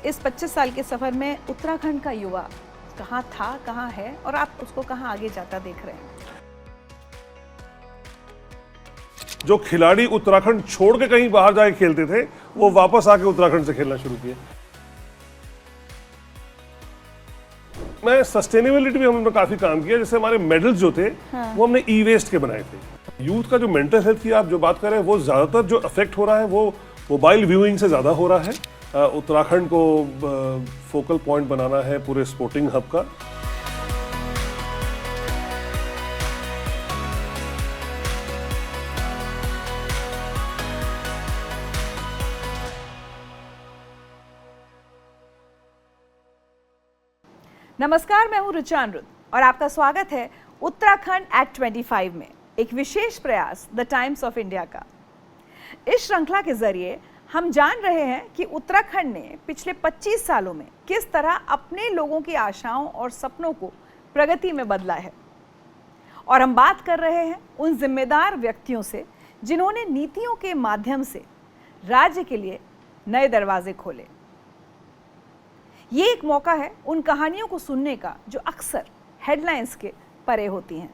इस 25 साल के सफर में उत्तराखंड का युवा कहाँ था, कहाँ है और आप उसको कहाँ आगे जाता देख रहे हैं? जो खिलाड़ी उत्तराखंड छोड़ के कहीं बाहर जाके खेलते थे वो वापस आके उत्तराखंड से खेलना शुरू किए। मैं सस्टेनेबिलिटी में हमने काफी काम किया। जैसे हमारे मेडल्स जो थे वो हमने ई वेस्ट के बनाए थे। यूथ का जो मेंटल हेल्थ की आप जो बात कर रहे हैं वो ज्यादातर जो अफेक्ट हो रहा है वो मोबाइल व्यूइंग से ज्यादा हो रहा है। उत्तराखंड को फोकल पॉइंट बनाना है पूरे स्पोर्टिंग हब का। नमस्कार, मैं हूं ऋचा अनिरुद्ध और आपका स्वागत है उत्तराखंड एट 25 में, एक विशेष प्रयास द टाइम्स ऑफ इंडिया का। इस श्रृंखला के जरिए हम जान रहे हैं कि उत्तराखंड ने पिछले 25 सालों में किस तरह अपने लोगों की आशाओं और सपनों को प्रगति में बदला है। और हम बात कर रहे हैं उन जिम्मेदार व्यक्तियों से जिन्होंने नीतियों के माध्यम से राज्य के लिए नए दरवाजे खोले। ये एक मौका है उन कहानियों को सुनने का जो अक्सर हेडलाइंस के परे होती हैं।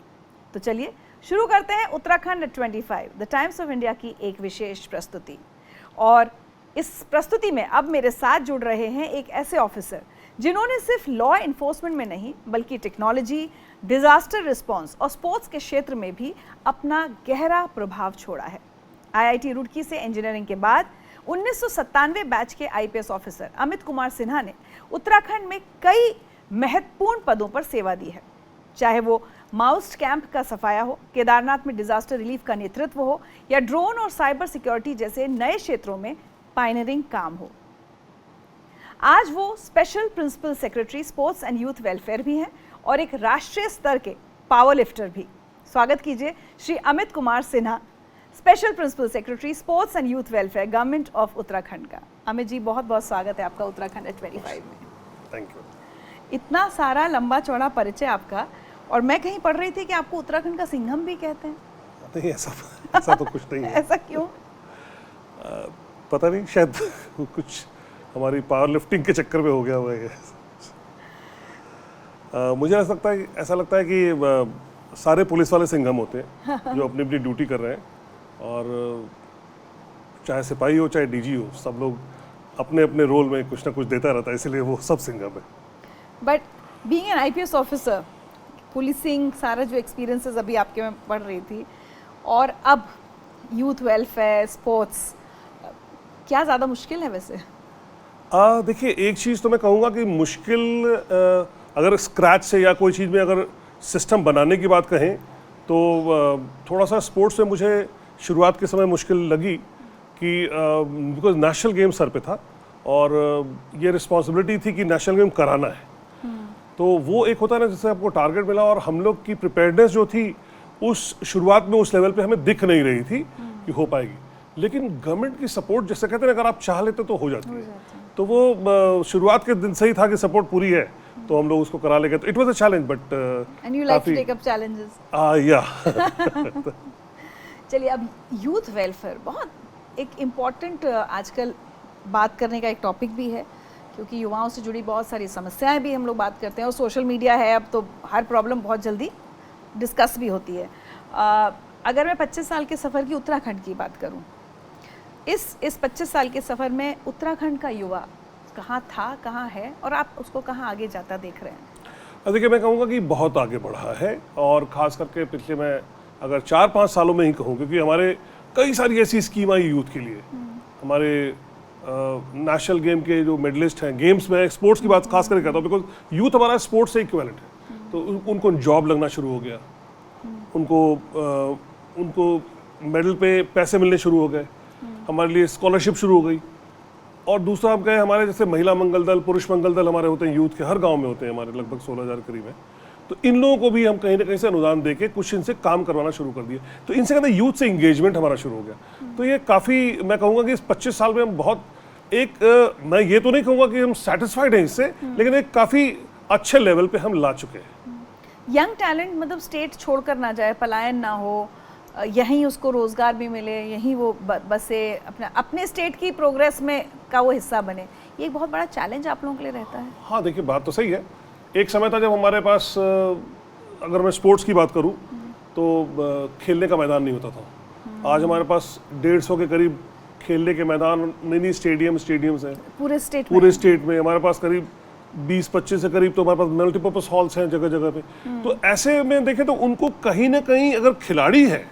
तो चलिए शुरू करते हैं Uttarakhand at 25 the Times of India की एक विशेष प्रस्तुति। और इस प्रस्तुति में अब मेरे साथ जुड़ रहे हैं एक ऐसे ऑफिसर जिन्होंने सिर्फ लॉ इन्फोर्समेंट में नहीं बल्कि टेक्नोलॉजी, डिजास्टर रिस्पांस और स्पोर्ट्स के क्षेत्र में भी अपना गहरा प्रभाव छोड़ा है। IIT रुड़की से इंजीनियरिंग के बाद 1997 बैच के IPS ऑफिसर अमित कुमार सिन्हा ने उत्तराखंड में कई महत्वपूर्ण पदों पर सेवा दी है। चाहे वो माउस्ट कैंप का सफाया हो, केदारनाथ में डिजास्टर रिलीफ का नेतृत्व हो या ड्रोन और साइबर सिक्योरिटी जैसे नए क्षेत्रों में पायनियरिंग काम हो। आज वो special principal secretary sports and youth welfare भी हैं और एक राष्ट्रीय स्तर के पावर लिफ्टर भी। स्वागत कीजिए Shri Amit Kumar Sinha, special principal secretary sports and youth welfare, government of Uttarakhand का। अमित जी, बहुत बहुत स्वागत है आपका उत्तराखंड एट 25 में। Thank you. इतना सारा लंबा चौड़ा परिचय आपका, और मैं कहीं पढ़ रही थी कि आपको उत्तराखंड का सिंघम भी कहते हैं। नहीं, ऐसा तो कुछ नहीं है। ऐसा क्यों? पता नहीं, शायद कुछ हमारी पावर लिफ्टिंग के चक्कर में हो गया हुआ है। मुझे ऐसा लगता है कि सारे पुलिस वाले सिंघम होते हैं जो अपनी अपनी ड्यूटी कर रहे हैं, और चाहे सिपाही हो चाहे DG हो, सब लोग अपने अपने रोल में कुछ ना कुछ देता रहता है, इसलिए वो सब सिंघम है। But being an IPS officer, policing, सारा जो एक्सपीरियंसेस अभी आपके में पढ़ रही थी, और अब यूथ वेलफेयर, स्पोर्ट्स, क्या ज़्यादा मुश्किल है वैसे? देखिए, एक चीज़ तो मैं कहूँगा कि मुश्किल अगर स्क्रैच से या कोई चीज़ में अगर सिस्टम बनाने की बात कहें तो थोड़ा सा स्पोर्ट्स में मुझे शुरुआत के समय मुश्किल लगी कि बिकॉज नेशनल गेम सर पे था और ये रिस्पॉन्सिबिलिटी थी कि नेशनल गेम कराना है। तो वो एक होता है ना, जैसे आपको टारगेट मिला और हम लोग की प्रिपेयर्डनेस जो थी उस शुरुआत में उस लेवल पे हमें दिख नहीं रही थी कि हो पाएगी। लेकिन गवर्नमेंट की सपोर्ट, जैसे कहते हैं, अगर आप चाह लेते तो हो जाती है। तो वो शुरुआत के दिन से ही था कि सपोर्ट पूरी है, तो हम लोग उसको करा ले गए। तो it was a challenge, but and you like to take up challenges. या चलिए, अब यूथ वेलफेयर बहुत एक इम्पॉर्टेंट आजकल बात करने का एक टॉपिक भी है, क्योंकि युवाओं से जुड़ी बहुत सारी समस्याएं भी हम लोग बात करते हैं, और सोशल मीडिया है अब, तो हर प्रॉब्लम बहुत जल्दी डिस्कस भी होती है। अगर मैं 25 साल के सफ़र की उत्तराखंड की बात करूं, इस 25 साल के सफ़र में उत्तराखंड का युवा कहाँ था, कहाँ है, और आप उसको कहाँ आगे जाता देख रहे हैं? देखिए, मैं कहूँगा कि बहुत आगे बढ़ा है, और ख़ास करके पिछले, मैं अगर 4-5 सालों में ही कहूँ, क्योंकि हमारे कई सारी ऐसी स्कीम आई यूथ के लिए। हमारे नेशनल गेम के जो मेडलिस्ट हैं गेम्स में, स्पोर्ट्स की बात खास करके कहता हूँ बिकॉज यूथ हमारा स्पोर्ट्स से इक्विवेलेंट है। तो उनको जॉब लगना शुरू हो गया, उनको मेडल पे पैसे मिलने शुरू हो गए, हमारे लिए स्कॉलरशिप शुरू हो गई। और दूसरा हम कहें, हमारे जैसे महिला मंगल दल, पुरुष मंगल दल हमारे होते हैं, यूथ के हर गांव में होते हैं, हमारे लगभग 16,000 करीब है। तो इन लोगों को भी हम कहीं ना कहीं से अनुदान देके कुछ इनसे काम करवाना शुरू कर दिए। तो इनसे कहते हैं यूथ से इंगेजमेंट हमारा शुरू हो गया। तो ये काफ़ी, मैं कहूँगा कि इस 25 साल में हम बहुत मैं ये तो नहीं कहूँगा कि हम सेटिस्फाइड हैं इससे, लेकिन एक काफ़ी अच्छे लेवल पे हम ला चुके हैं। यंग टैलेंट मतलब स्टेट छोड़कर ना जाए, पलायन ना हो, यहीं उसको रोज़गार भी मिले, यहीं वो बसे अपने स्टेट की प्रोग्रेस में का वो हिस्सा बने, ये एक बहुत बड़ा चैलेंज आप लोगों के लिए रहता है। हाँ देखिए, बात तो सही है। एक समय था जब हमारे पास अगर मैं स्पोर्ट्स की बात करूं तो खेलने का मैदान नहीं होता था। आज हमारे पास 150 के करीब खेलने के मैदान, मिनी स्टेडियम्स हैं पूरे स्टेट में। हमारे पास करीब 20-25 से करीब तो हमारे पास मल्टीपर्पज हॉल्स हैं जगह जगह पे। तो ऐसे में देखें तो उनको कहीं ना कहीं अगर खिलाड़ी है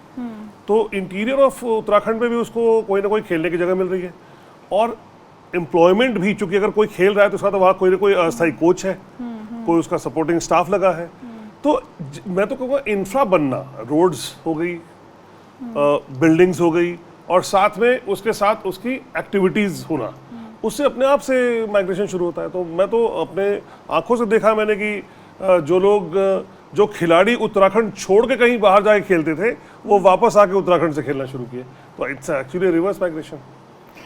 तो इंटीरियर ऑफ उत्तराखंड में भी उसको कोई ना कोई खेलने की जगह मिल रही है। और एम्प्लॉयमेंट भी, चूंकि अगर कोई खेल रहा है तो उसका तो वहाँ कोई ना कोई अस्थायी कोच है, कोई उसका सपोर्टिंग स्टाफ लगा है। तो मैं तो कहूँगा इंफ्रा बनना, रोड्स हो गई, बिल्डिंग्स हो गई, और साथ में उसके साथ उसकी एक्टिविटीज़ होना, उससे अपने आप से माइग्रेशन शुरू होता है। तो मैं तो अपने आंखों से देखा मैंने कि जो खिलाड़ी उत्तराखंड छोड़ के कहीं बाहर जाके खेलते थे वो वापस आके उत्तराखंड से खेलना शुरू किए। तो it's actually reverse migration.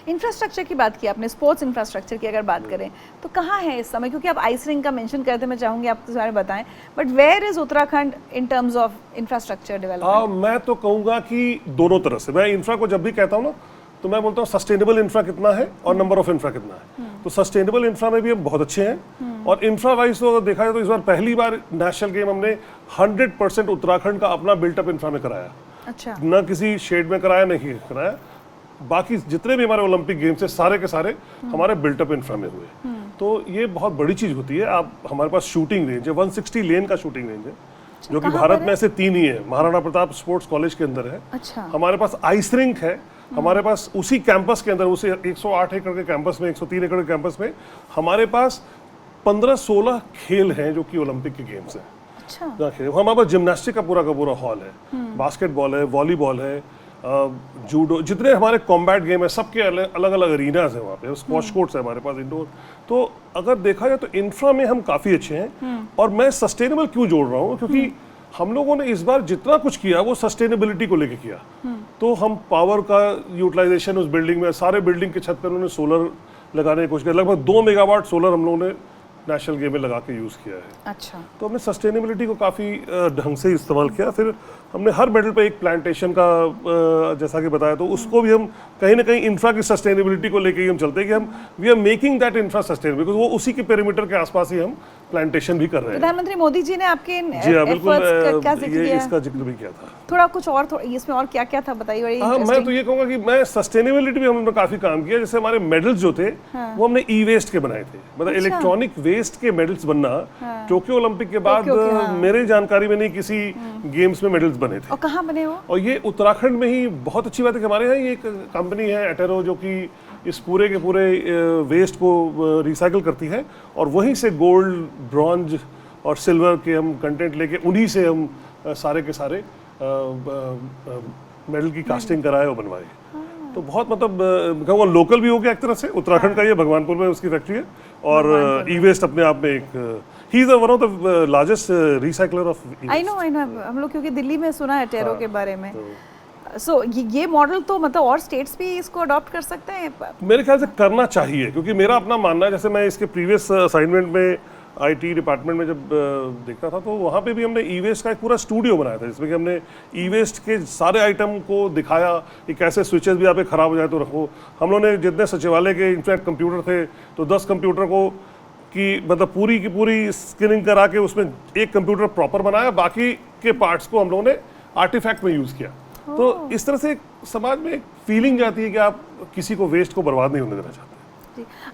Infrastructure की बात की आपने, स्पोर्ट्स इंफ्रास्ट्रक्चर की अगर बात करें तो कहाँ है इस समय? क्योंकि आप आइस रिंग का मेंशन करते, मैं चाहूँगी आप इस बारे में बताएं, but where is Uttarakhand in terms of infrastructure development? मैं तो कहूँगा कि दोनों तरह से। मैं इंफ्रा को जब भी कहता हूँ ना तो मैं बोलता हूँ सस्टेनेबल इंफ्रा कितना है और नंबर ऑफ इंफ्रा कितना है। तो सस्टेनेबल इंफ्रा में भी हम बहुत अच्छे हैं, और इंफ्रा वाइज तो अगर देखा जाए तो इस बार पहली बार नेशनल गेम हमने 100% उत्तराखंड का अपना बिल्टअप इंफ्रा में कराया। अच्छा। ना किसी शेड में कराया, नहीं कराया। बाकी जितने भी हमारे ओलंपिक गेम्स है सारे के सारे हमारे बिल्टअप इंफ्रा में हुए। तो ये बहुत बड़ी चीज होती है। आप, हमारे पास शूटिंग रेंज है, 160 लेन का शूटिंग रेंज है, जो कि भारत में ऐसे 3 ही है। महाराणा प्रताप स्पोर्ट्स कॉलेज के अंदर है। अच्छा। हमारे पास आइस रिंक है, हमारे पास उसी कैंपस के अंदर, उसी 108 एकड़ के कैंपस में, 103 एकड़ के कैंपस में हमारे पास 15-16 खेल हैं जो कि ओलंपिक के गेम्स हैं। अच्छा। हमारे पास जिम्नास्टिक का पूरा हॉल है, बास्केटबॉल है, वॉलीबॉल है, जूडो, जितने हमारे कॉम्बैट गेम है सबके अलग अलग अरीनाज है वहाँ पे, स्क्वॉश कोर्ट्स है हमारे पास इंडोर। तो अगर देखा जाए तो इंफ्रा में हम काफ़ी अच्छे हैं। और मैं सस्टेनेबल क्यों जोड़ रहा हूँ, क्योंकि हम लोगों ने इस बार जितना कुछ किया वो सस्टेनेबिलिटी को लेके किया। तो हम पावर का यूटिलाइजेशन उस बिल्डिंग में, सारे बिल्डिंग के छत पर उन्होंने सोलर लगाने की कोशिश की। लगभग 2 मेगावाट सोलर हम लोगों ने नेशनल गेम में लगा के यूज़ किया है। अच्छा। तो हमने सस्टेनेबिलिटी को काफ़ी ढंग से इस्तेमाल किया। फिर हमने हर मेडल पे एक प्लांटेशन का, जैसा कि बताया, तो उसको भी हम कहीं ना कहीं इंफ्रा की सस्टेनेबिलिटी को लेके ही हम चलते हैं कि हम we are making that infra sustainable, because वो उसी के पेरीमीटर के आसपास ही हम प्लांटेशन भी कर रहे हैं। प्रधानमंत्री मोदी जी ने आपके जी हाँ, बिल्कुल, क्या जिक्र किया? इसका जिक्र भी किया था। थोड़ा कुछ और इसमें और क्या क्या था बताइए। हाँ, मैं तो ये कहूँगा कि मैं सस्टेनेबिलिटी भी हमने काफ़ी काम किया। जैसे हमारे मेडल्स जो थे वो हमने ई वेस्ट के बनाए थे, मतलब इलेक्ट्रॉनिक वेस्ट के मेडल्स बनना। टोक्यो ओलंपिक के बाद मेरी जानकारी में नहीं किसी गेम्स में मेडल्स बने थे। और कहाँ बने वो? और ये उत्तराखंड में ही। बहुत अच्छी बात है कि हमारे यहाँ ये एक कंपनी है एटेरो, जो कि इस पूरे के पूरे वेस्ट को रिसाइकिल करती है, और वहीं से गोल्ड, ब्रॉन्ज और सिल्वर के हम कंटेंट लेके उन्हीं से हम सारे के सारे मेडल की कास्टिंग कराए और बनवाए। तो बहुत, मतलब कहूँगा लोकल भी हो गया एक तरह से। उत्तराखंड का ये भगवानपुर में उसकी फैक्ट्री है, और ई वेस्ट अपने आप में एक, he is one of the largest recycler of. I know हम लोग क्योंकि दिल्ली में सुना है टेरो के बारे में। सो ये मॉडल तो मतलब और स्टेट्स भी इसको अडॉप्ट कर सकते हैं? मेरे ख्याल से करना चाहिए, क्योंकि मेरा अपना मानना है, जैसे मैं इसके प्रीवियस असाइनमेंट में आईटी डिपार्टमेंट में जब देखता था तो वहाँ पे भी हमने ई वेस्ट का एक पूरा स्टूडियो बनाया था, जिसमें कि हमने ई वेस्ट के सारे आइटम को दिखाया कि कैसे स्विचेस भी यहाँ पे ख़राब हो जाए तो रखो। हम लोगों ने जितने सचिवालय के इनफैक्ट कंप्यूटर थे तो 10 कंप्यूटर को कि मतलब पूरी की पूरी स्कैनिंग करा के उसमें एक कंप्यूटर प्रॉपर बनाया, बाकी के पार्ट्स को हम लोगों ने आर्टिफैक्ट में यूज़ किया। तो इस तरह से समाज में एक फीलिंग जाती है कि आप किसी को वेस्ट को बर्बाद नहीं होने देना चाहते।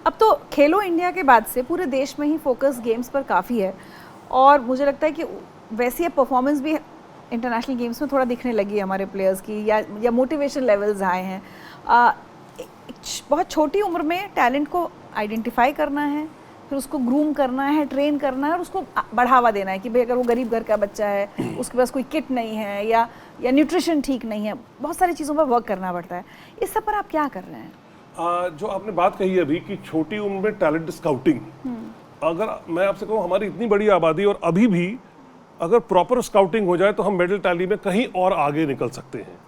अब तो खेलो इंडिया के बाद से पूरे देश में ही फोकस गेम्स पर काफ़ी है, और मुझे लगता है कि वैसी परफॉर्मेंस भी इंटरनेशनल गेम्स में थोड़ा दिखने लगी है हमारे प्लेयर्स की, या मोटिवेशन लेवल्स आए हैं। बहुत छोटी उम्र में टैलेंट को आइडेंटिफाई करना है, फिर उसको ग्रूम करना है, ट्रेन करना है, और उसको बढ़ावा देना है कि भाई अगर वो गरीब घर का बच्चा है, उसके पास कोई किट नहीं है, या न्यूट्रिशन ठीक नहीं है, बहुत सारी चीज़ों पर वर्क करना पड़ता है। इस सब पर आप क्या कर रहे हैं? जो आपने बात कही है अभी कि छोटी उम्र में टैलेंट स्काउटिंग, अगर मैं आपसे कहूँ हमारी इतनी बड़ी आबादी और अभी भी अगर प्रॉपर स्काउटिंग हो जाए तो हम मेडल टैली में कहीं और आगे निकल सकते हैं।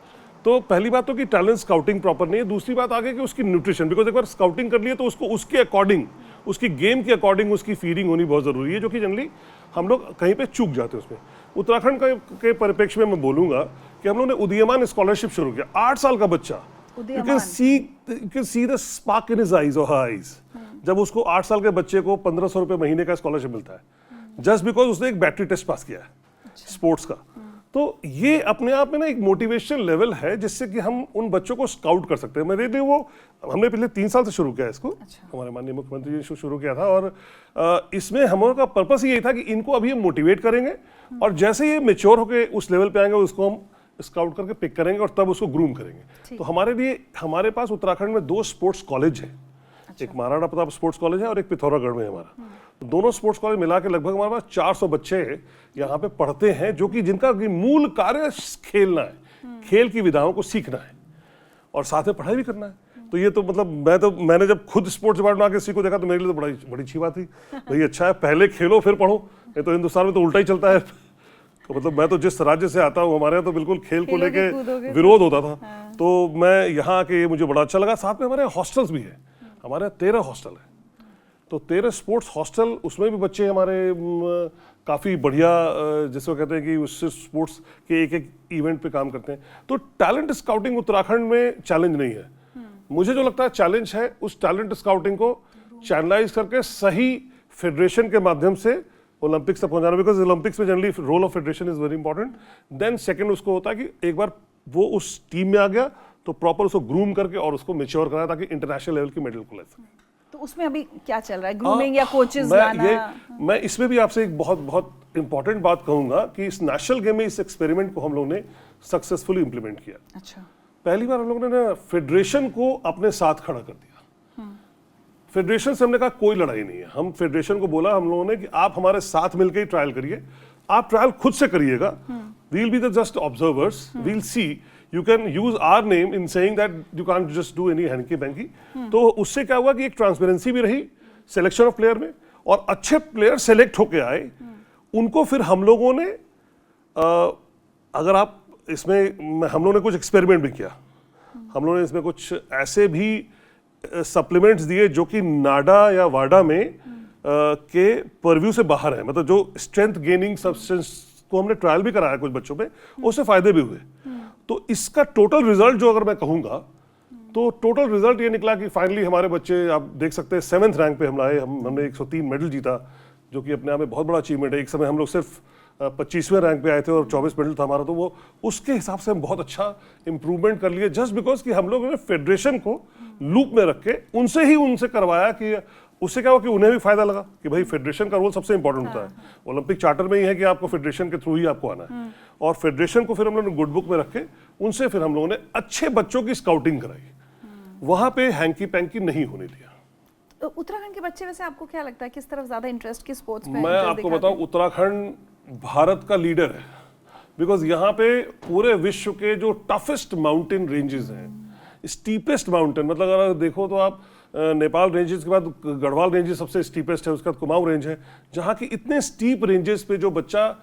तो पहली बात तो कि टैलेंट स्काउटिंग प्रॉपर नहीं है, दूसरी बात आगे कि उसकी न्यूट्रिशन, बिकॉज एक बार स्काउटिंग कर लिए तो उसको उसके अकॉर्डिंग, उसकी गेम के अकॉर्डिंग उसकी फीडिंग होनी बहुत ज़रूरी है, जो कि जनरली हम लोग कहीं पे चूक जाते हैं उसमें। उत्तराखंड के परिप्रेक्ष्य में मैं बोलूँगा कि हम लोगों ने उदीयमान स्कॉलरशिप शुरू किया। 8 साल का बच्चा, you can see the spark in his eyes or her eyes, जब उसको 8 साल के बच्चे को 1500 रुपये महीने का स्कॉलरशिप मिलता है जस्ट बिकॉज उसने एक बैटरी टेस्ट पास किया है स्पोर्ट्स का। तो ये अपने आप में ना एक मोटिवेशन लेवल है जिससे कि हम उन बच्चों को स्काउट कर सकते हैं। मेरे लिए वो हमने पिछले 3 साल से शुरू किया इसको। हमारे माननीय मुख्यमंत्री जी ने शुरू किया था और इसमें हमारा का पर्पस यही था कि इनको अभी हम मोटिवेट करेंगे और जैसे ये मेच्योर होकर उस लेवल पे आएंगे उसको हम स्काउट करके पिक करेंगे और तब उसको ग्रूम करेंगे। तो हमारे लिए हमारे पास उत्तराखंड में 2 स्पोर्ट्स कॉलेज हैं। एक महाराणा प्रताप स्पोर्ट्स कॉलेज है और एक पिथौरागढ़ में है हमारा। तो दोनों स्पोर्ट्स कॉलेज मिला के लगभग हमारे पास 400 बच्चे यहाँ पे पढ़ते हैं जो कि जिनका मूल कार्य खेलना है, खेल की विधाओं को सीखना है और साथ में पढ़ाई भी करना है। तो ये तो मतलब मैंने जब खुद स्पोर्ट्स डिपार्टमेंट आके किसी को देखा तो मेरे लिए तो बड़ी अच्छी बात थी। भाई अच्छा है, पहले खेलो फिर पढ़ो। ये तो हिंदुस्तान में तो उल्टा ही चलता है। तो मतलब मैं तो जिस राज्य से आता हूँ हमारे यहाँ तो बिल्कुल खेल को लेके विरोध होता था। तो मैं यहाँ आके मुझे बड़ा अच्छा लगा। साथ में हमारे हॉस्टल्स भी है, हमारे 13 हॉस्टल है। तो 13 स्पोर्ट्स हॉस्टल, उसमें भी बच्चे हमारे काफ़ी बढ़िया जिसको कहते हैं कि उससे स्पोर्ट्स के एक इवेंट पे काम करते हैं। तो टैलेंट स्काउटिंग उत्तराखंड में चैलेंज नहीं है। मुझे जो लगता है चैलेंज है उस टैलेंट स्काउटिंग को चैनलाइज करके सही फेडरेशन के माध्यम से ओलंपिक्स तक पहुंचाना। बिकॉज ओलंपिक्स में generally role of federation is very important. Then second उसको होता है कि एक बार वो उस टीम में आ गया तो प्रॉपर उसको ग्रूम करके और उसको मैच्योर कराया ताकि इंटरनेशनल लेवल की मेडल को ले सके। तो उसमें अभी क्या चल रहा है, ग्रूमिंग या कोचेस लाना? मैं इसमें भी आपसे एक बहुत इंपॉर्टेंट बात कहूंगा कि इस नेशनल गेम में इस एक्सपेरिमेंट को हम लोगों ने सक्सेसफुली इंप्लीमेंट किया। अच्छा, पहली बार हम लोगों ने ना फेडरेशन को अपने साथ खड़ा कर दिया। फेडरेशन से हमने कहा कोई लड़ाई नहीं है। हम फेडरेशन को बोला हम लोगों ने कि आप हमारे साथ मिलकर ही ट्रायल करिए, आप ट्रायल खुद से करिएगा, we will be the just observers, we will see, you can use our name in saying that you can't just do any hanky panky. तो उससे क्या हुआ कि एक ट्रांसपेरेंसी भी रही सिलेक्शन ऑफ प्लेयर में और अच्छे प्लेयर सेलेक्ट होके आए। उनको फिर हम लोगों ने अगर आप इसमें हम लोगों ने कुछ एक्सपेरिमेंट भी किया। हम लोगों ने इसमें कुछ ऐसे भी सप्लीमेंट्स दिए जो कि नाडा या वाडा में के परव्यू से बाहर है। मतलब जो स्ट्रेंथ गेनिंग सब्सटेंस को हमने ट्रायल भी कराया कुछ बच्चों पे, उससे फायदे भी हुए। तो इसका टोटल रिजल्ट जो अगर मैं कहूंगा तो टोटल रिजल्ट ये निकला कि फाइनली हमारे बच्चे, आप देख सकते हैं 7th रैंक पे हम लाए। हमने 103 मेडल जीता जो कि अपने आप में बहुत बड़ा अचीवमेंट है। एक समय हम लोग सिर्फ 25वें रैंक पे आए थे और 24 मेडल था हमारा। तो वो उसके हिसाब से हम बहुत अच्छा इंप्रूवमेंट कर लिए जस्ट बिकॉज कि हम लोगों ने फेडरेशन को लूप में रख के उनसे करवाया कि उससे क्या हुआ कि उन्हें भी फायदा लगा कि भाई फेडरेशन का रोल सबसे इंपॉर्टेंट होता है। ओलंपिक चार्टर में ही है कि आपको फेडरेशन के थ्रू ही आपको आना है। और फेडरेशन को फिर हम लोगों ने गुड बुक में रख के उनसे फिर हम लोगों ने अच्छे बच्चों की स्काउटिंग कराई। वहां पे हैंकी पैंकी नहीं होने दिया। तो उत्तराखंड के बच्चे वैसे आपको क्या लगता है किस तरफ ज्यादा इंटरेस्ट, किस स्पोर्ट्स में? मैं आपको बताऊं, उत्तराखंड भारत का लीडर है बिकॉज यहाँ पे पूरे विश्व के जो टफेस्ट माउंटेन रेंजेस हैं, स्टीपेस्ट माउंटेन, मतलब अगर देखो तो आप नेपाल रेंजेस के बाद गढ़वाल रेंजेस सबसे स्टीपेस्ट है, उसके बाद कुमाऊं रेंज है, जहाँ की इतने स्टीप रेंजेस पे जो बच्चा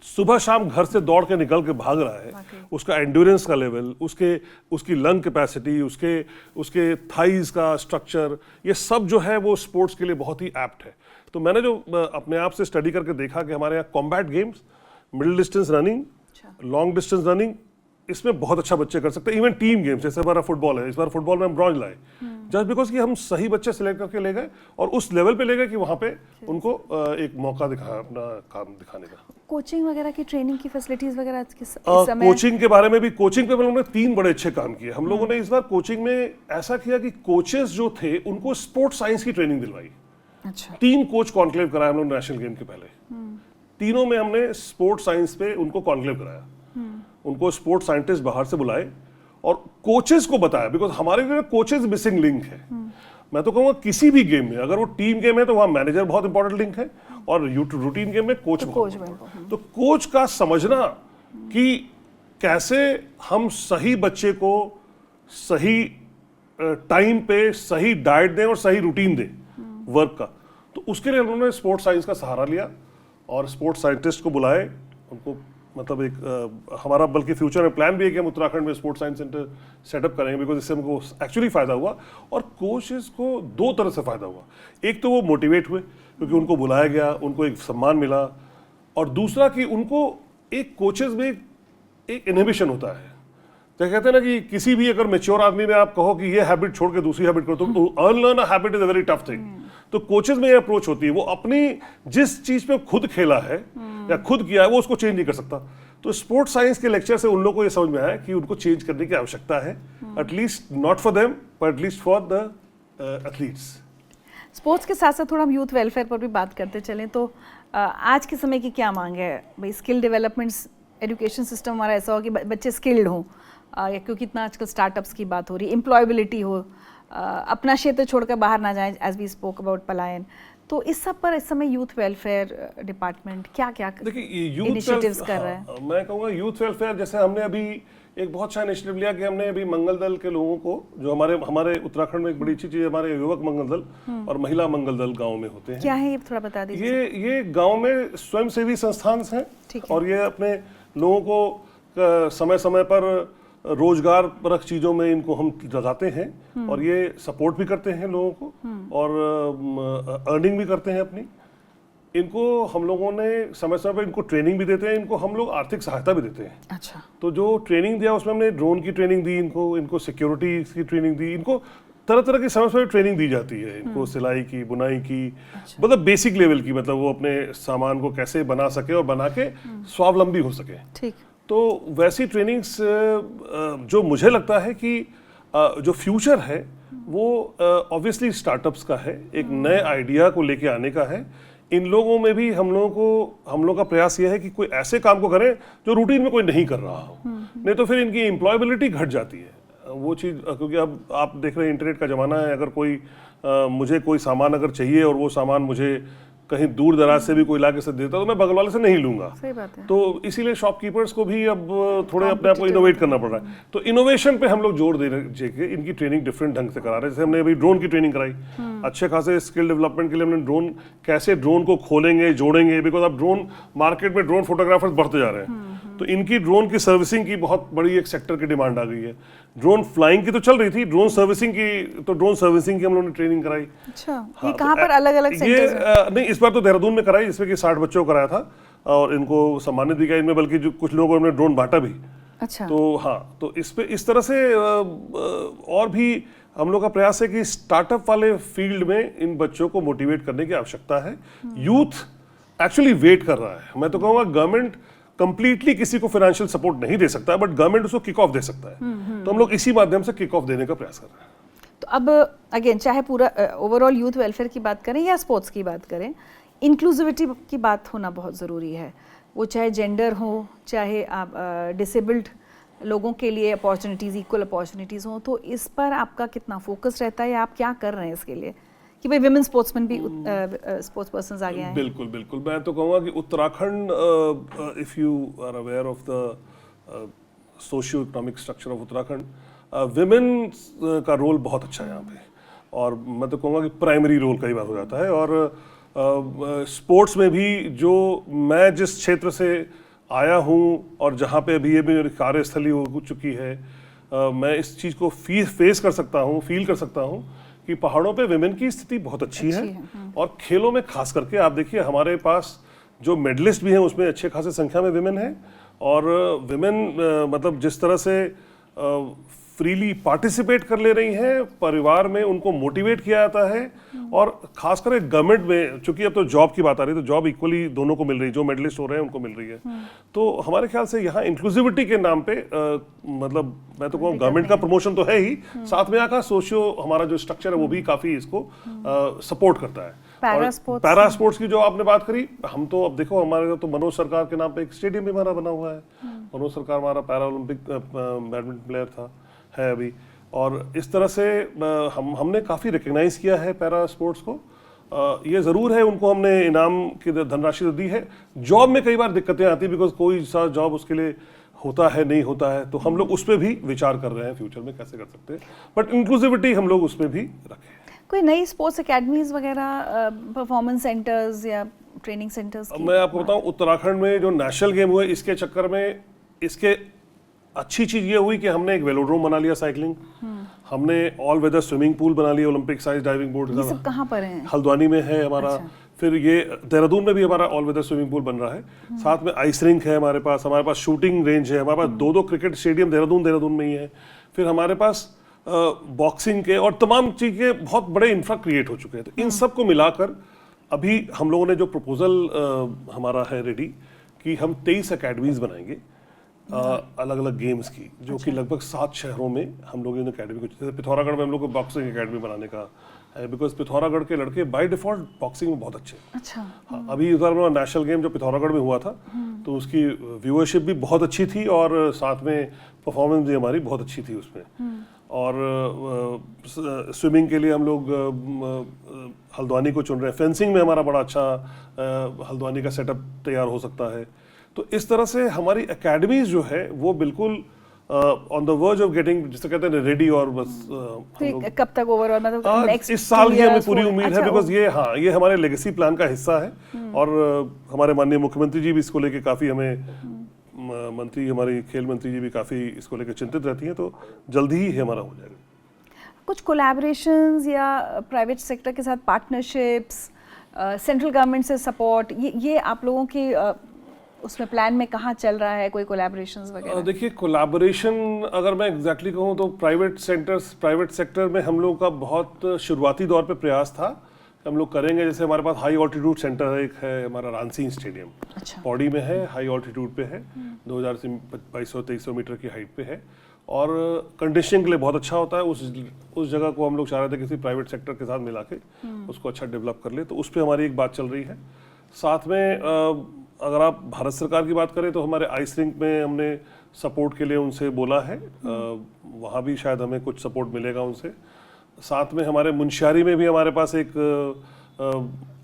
सुबह शाम घर से दौड़ के निकल के भाग रहा है, उसका एंड्योरेंस का लेवल, उसकी लंग कैपेसिटी, उसके थाइज का स्ट्रक्चर, ये सब जो है वो स्पोर्ट्स के लिए बहुत ही एप्ट है। तो मैंने जो अपने आप से स्टडी करके देखा कि हमारे यहाँ combat games, middle distance running, long distance running, इसमें बहुत अच्छा बच्चे कर सकते हैं। इवन टीम गेम्स, जैसे हमारा फुटबॉल है, इस बार फुटबॉल में हम ब्रॉन्ज लाए जस्ट बिकॉज कि हम सही बच्चे सिलेक्ट करके ले गए और उस लेवल पे ले गए कि वहाँ पे उनको एक मौका दिखाया अपना काम दिखाने का। कोचिंग वगैरह की, ट्रेनिंग की फैसिलिटीज वगैरह इस समय? कोचिंग के बारे में भी, कोचिंग पे हम लोगों ने 3 बड़े अच्छे काम किए। हम लोगों ने इस बार कोचिंग में ऐसा किया कि कोचेस जो थे उनको स्पोर्ट्स साइंस की ट्रेनिंग दिलवाई। अच्छा, 3 कोच कॉन्क्लेव कराया हम लोग नेशनल गेम के पहले। तीनों में हमने स्पोर्ट्स साइंस पे उनको कॉन्क्लेव कराया। उनको स्पोर्ट्स साइंटिस्ट बाहर से बुलाए और कोचेस को बताया, बिकॉज हमारे लिए कोचेस मिसिंग लिंक है। मैं तो कहूँगा किसी भी गेम में, अगर वो टीम गेम है तो वहाँ मैनेजर बहुत इंपॉर्टेंट लिंक है और रूटीन गेम में कोच तो कोच का समझना कि कैसे हम सही बच्चे को सही टाइम पे सही डाइट दें और सही रूटीन दें वर्क का, तो उसके लिए उन्होंने स्पोर्ट्स साइंस का सहारा लिया और स्पोर्ट्स साइंटिस्ट को बुलाए। उनको मतलब एक हमारा बल्कि फ्यूचर में प्लान भी है कि हम उत्तराखंड में स्पोर्ट्स साइंस सेंटर सेटअप करेंगे, बिकॉज इससे हमको एक्चुअली फायदा हुआ और कोचेस को 2 तरह से फायदा हुआ। एक तो वो मोटिवेट हुए क्योंकि उनको बुलाया गया, उनको एक सम्मान मिला, और दूसरा कि उनको एक कोचेस में एक इनहिबिशन होता है तो कहते हैं ना कि किसी भी अगर मेच्योर आदमी में आप कहो कि ये हैबिट छोड़ के दूसरी हैबिट करो तो unlearn a habit is a very tough thing. तो कोचेज में ये अप्रोच होती है, वो अपनी जिस चीज पे खुद खेला है या खुद किया है वो उसको चेंज नहीं कर सकता। तो स्पोर्ट्स साइंस के लेक्चर से उन लोगों को ये समझ में आया कि उनको चेंज करने की आवश्यकता है, at least not for them but at least for the athletes. Sports के साथ साथ थोड़ा हम यूथ वेलफेयर पर भी बात करते चलें तो आज के समय की क्या मांग है भाई? स्किल डेवलपमेंट्स, एजुकेशन सिस्टम हमारा ऐसा हो कि बच्चे स्किल्ड हों, क्योंकि इतना आजकल स्टार्टअप्स की बात हो रही है, एम्प्लॉयबिलिटी हो, अपना क्षेत्र छोड़कर बाहर ना जाएं, एज वी स्पोक अबाउट पलायन। तो इस सब पर इस समय यूथ वेलफेयर डिपार्टमेंट क्या क्या इनिशिएटिव्स कर रहा है? मैं कहूँगा यूथ वेलफेयर, जैसे हमने अभी एक बहुत अच्छा इनिशिएटिव लिया कि हमने अभी मंगल दल के लोगों को, जो हमारे उत्तराखंड में एक बड़ी अच्छी चीज है, हमारे युवक मंगल दल और महिला मंगल दल गांव में होते हैं। क्या है ये थोड़ा बता दीजिए। ये गांव में स्वयंसेवी संस्थान हैं और ये अपने लोगों को समय समय पर रोजगार परक चीज़ों में इनको हम लगाते हैं और ये सपोर्ट भी करते हैं लोगों को और अर्निंग भी करते हैं अपनी। इनको हम लोगों ने समय समय पर इनको ट्रेनिंग भी देते हैं, इनको हम लोग आर्थिक सहायता भी देते हैं। अच्छा। तो जो ट्रेनिंग दिया उसमें हमने ड्रोन की ट्रेनिंग दी, इनको सिक्योरिटी की ट्रेनिंग दी, इनको तरह तरह की समय समय ट्रेनिंग दी जाती है, इनको सिलाई की, बुनाई की, मतलब बेसिक लेवल की, मतलब वो अपने सामान को कैसे बना सके और बना के स्वावलंबी हो सके। ठीक। तो वैसी ट्रेनिंग्स जो मुझे लगता है कि जो फ्यूचर है वो ऑब्वियसली स्टार्टअप्स का है, एक नए आइडिया को लेके आने का है। इन लोगों में भी हम लोगों का प्रयास ये है कि कोई ऐसे काम को करें जो रूटीन में कोई नहीं कर रहा हो, नहीं तो फिर इनकी एम्प्लॉयबिलिटी घट जाती है वो चीज़। क्योंकि अब आप देख रहे हैं इंटरनेट का ज़माना है, अगर मुझे कोई सामान अगर चाहिए और वो सामान मुझे कहीं दूर दराज से भी कोई लाके से देता तो मैं बगल वाले से नहीं लूंगा। सही बात है। तो इसीलिए शॉपकीपर्स को भी अब थोड़े अपने आप को इनोवेट करना पड़ रहा है। तो इनोवेशन पे हम लोग जोर दे रहे हैं, इनकी ट्रेनिंग डिफरेंट ढंग से करा रहे हैं। जैसे हमने अभी ड्रोन की ट्रेनिंग कराई, अच्छे खासे स्किल डेवलपमेंट के लिए हमने कैसे ड्रोन को खोलेंगे, जोड़ेंगे, बिकॉज अब ड्रोन मार्केट में ड्रोन फोटोग्राफर्स बढ़ते जा रहे हैं। तो इनकी ड्रोन की सर्विसिंग की बहुत बड़ी एक सेक्टर की डिमांड आ गई है। ड्रोन फ्लाइंग की तो चल रही थी, ड्रोन सर्विसिंग की हम लोगों ने ट्रेनिंग कराई। अच्छा। ये कहाँ पर अलग-अलग सेंटर्स हैं? नहीं, इस बार तो देहरादून में कराई, जिसमें कि 60 बच्चों को कराया था और इनको सम्मानित भी किया। इनमें बल्कि जो कुछ लोगों ने ड्रोन बांटा भी। अच्छा। तो हाँ, तो इस तरह से और भी हम लोग का प्रयास है कि स्टार्टअप वाले फील्ड में इन बच्चों को मोटिवेट करने की आवश्यकता है। यूथ एक्चुअली वेट कर रहा है। मैं तो कहूँगा गवर्नमेंट कंप्लीटली किसी को फाइनेंशियल सपोर्ट नहीं दे सकता है, बट गवर्नमेंट उसको किक ऑफ दे सकता है। तो हम लोग इसी माध्यम से किक ऑफ देने का प्रयास कर रहे हैं। तो अब अगेन, चाहे पूरा ओवरऑल यूथ वेलफेयर की बात करें या स्पोर्ट्स की बात करें, इंक्लूसिविटी की बात होना बहुत ज़रूरी है। वो चाहे जेंडर हो, चाहे आप डिसेबल्ड लोगों के लिए अपॉर्चुनिटीज़, इक्वल अपॉर्चुनिटीज़ हों, तो इस पर आपका कितना फोकस रहता है या आप क्या कर रहे हैं इसके लिए कि भाई विमेन स्पोर्ट्समैन भी स्पोर्ट्स पर्सन्स आ गए हैं? बिल्कुल बिल्कुल। मैं तो कहूँगा कि Uttarakhand, if you are aware of the socio economic structure of Uttarakhand, women का रोल बहुत अच्छा है यहाँ पे, और मैं तो कहूँगा कि प्राइमरी रोल कई बार हो जाता है। और स्पोर्ट्स में भी जो मैं जिस क्षेत्र से आया हूँ और जहाँ पे अभी ये मेरी कार्यस्थली हो चुकी है, मैं इस चीज़ को फेस कर सकता हूँ, फील कर सकता हूँ कि पहाड़ों पे विमेन की स्थिति बहुत अच्छी है। और खेलों में खास करके आप देखिए, हमारे पास जो मेडलिस्ट भी हैं उसमें अच्छे खासे संख्या में विमेन हैं। और विमेन मतलब जिस तरह से फ्रीली पार्टिसिपेट कर ले रही हैं, परिवार में उनको मोटिवेट किया जाता है। और खासकर गवर्नमेंट में, चूंकि अब तो जॉब की बात आ रही है, तो जॉब इक्वली दोनों को मिल रही है, जो मेडलिस्ट हो रहे हैं उनको मिल रही है। तो हमारे ख्याल से यहाँ इंक्लूसिविटी के नाम पे मतलब मैं तो कहूँ गवर्नमेंट का प्रमोशन तो है ही, साथ में यहाँ का सोशियो हमारा जो स्ट्रक्चर है वो भी काफी इसको सपोर्ट करता है। पैरा स्पोर्ट्स की जो आपने बात करी, हम तो अब देखो हमारे तो मनोज सरकार के नाम पे एक स्टेडियम भी हमारा बना हुआ है। मनोज सरकार हमारा पैरा ओलंपिक बैडमिंटन प्लेयर है अभी। और इस तरह से हमने काफ़ी रिकग्नाइज किया है पैरा स्पोर्ट्स को। ये ज़रूर है, उनको हमने इनाम की धनराशि तो दी है। जॉब में कई बार दिक्कतें आती है, बिकॉज कोई सा जॉब उसके लिए होता है, नहीं होता है, तो हम लोग उस पर भी विचार कर रहे हैं फ्यूचर में कैसे कर सकते हैं। बट इंक्लूसिविटी हम लोग उसमें भी रखें। कोई नई स्पोर्ट्स एकेडमीज वगैरह, परफॉर्मेंस सेंटर्स या ट्रेनिंग सेंटर्स? मैं आपको बताऊं, उत्तराखंड में जो नेशनल गेम हुए, इसके चक्कर में इसके अच्छी चीज़ ये हुई कि हमने एक वेलोड्रोम बना लिया साइकिलिंग, हमने ऑल वेदर स्विमिंग पूल बना लिया, ओलंपिक साइज डाइविंग बोर्ड। ये सब कहाँ पर है? हल्द्वानी में है हमारा। फिर ये देहरादून में भी हमारा ऑल वेदर स्विमिंग पूल बन रहा है, साथ में आइस रिंक है हमारे पास शूटिंग रेंज है, हमारे पास 2 क्रिकेट स्टेडियम देहरादून में ही है, फिर हमारे पास बॉक्सिंग के और तमाम चीज़ के बहुत बड़े इंफ्रा क्रिएट हो चुके हैं। तो इन सब को मिलाकर अभी हम लोगों ने जो प्रपोजल हमारा है रेडी कि हम 23 अकेडमीज बनाएंगे अलग अलग गेम्स की, जो कि लगभग 7 शहरों में हम लोग इन अकेडमी को, जैसे पिथौरागढ़ में हम लोग को बॉक्सिंग अकेडमी बनाने का है, बिकॉज पिथौरागढ़ के लड़के बाय डिफॉल्ट बॉक्सिंग में बहुत अच्छे हैं। अच्छा। हाँ, अभी उधर नेशनल गेम जो पिथौरागढ़ में हुआ था तो उसकी व्यूअरशिप भी बहुत अच्छी थी और साथ में परफॉर्मेंस भी हमारी बहुत अच्छी थी उसमें। और स्विमिंग के लिए हम लोग हल्द्वानी को चुन रहे हैं, फेंसिंग में हमारा बड़ा अच्छा हल्द्वानी का सेटअप तैयार हो सकता है। तो इस तरह से हमारी एकेडमीज जो है वो बिल्कुल on the verge of getting, जिसे कहते हैं रेडी, और बस कब तक ओवरऑल मतलब नेक्स्ट इस साल ही हमें पूरी उम्मीद है, बिकॉज ये हमारे लेगेसी प्लान का हिस्सा है। और हमारे माननीय मुख्यमंत्री जी भी इसको लेके काफ़ी हमें हमारी खेल मंत्री जी भी काफ़ी इसको लेकर चिंतित रहती हैं, तो जल्दी ही हमारा हो जाएगा। कुछ कोलैबोरेशंस या प्राइवेट सेक्टर के साथ पार्टनरशिप्स, सेंट्रल गवर्नमेंट से सपोर्ट, ये आप लोगों की उसमें प्लान में कहाँ चल रहा है, कोई कोलैबोरेशंस वगैरह? देखिए, कोलैबोरेशन अगर मैं एग्जैक्टली कहूँ तो प्राइवेट सेक्टर में हम लोग का बहुत शुरुआती दौर पे प्रयास था, हम लोग करेंगे। जैसे हमारे पास हाई ऑल्टीट्यूड सेंटर एक है हमारा रांसी स्टेडियम, अच्छा। पौड़ी में है, हाई ऑल्टीट्यूड पे है, 2000 से 2200-2300 मीटर की हाइट पे है, और कंडीशनिंग के लिए बहुत अच्छा होता है। उस जगह को हम लोग चाह रहे थे किसी प्राइवेट सेक्टर के साथ मिला के उसको अच्छा डेवलप कर ले, तो उस पर हमारी एक बात चल रही है। साथ में अगर आप भारत सरकार की बात करें तो हमारे आइस रिंक में हमने सपोर्ट के लिए उनसे बोला है, वहाँ भी शायद हमें कुछ सपोर्ट मिलेगा उनसे। साथ में हमारे मुंशियारी में भी हमारे पास एक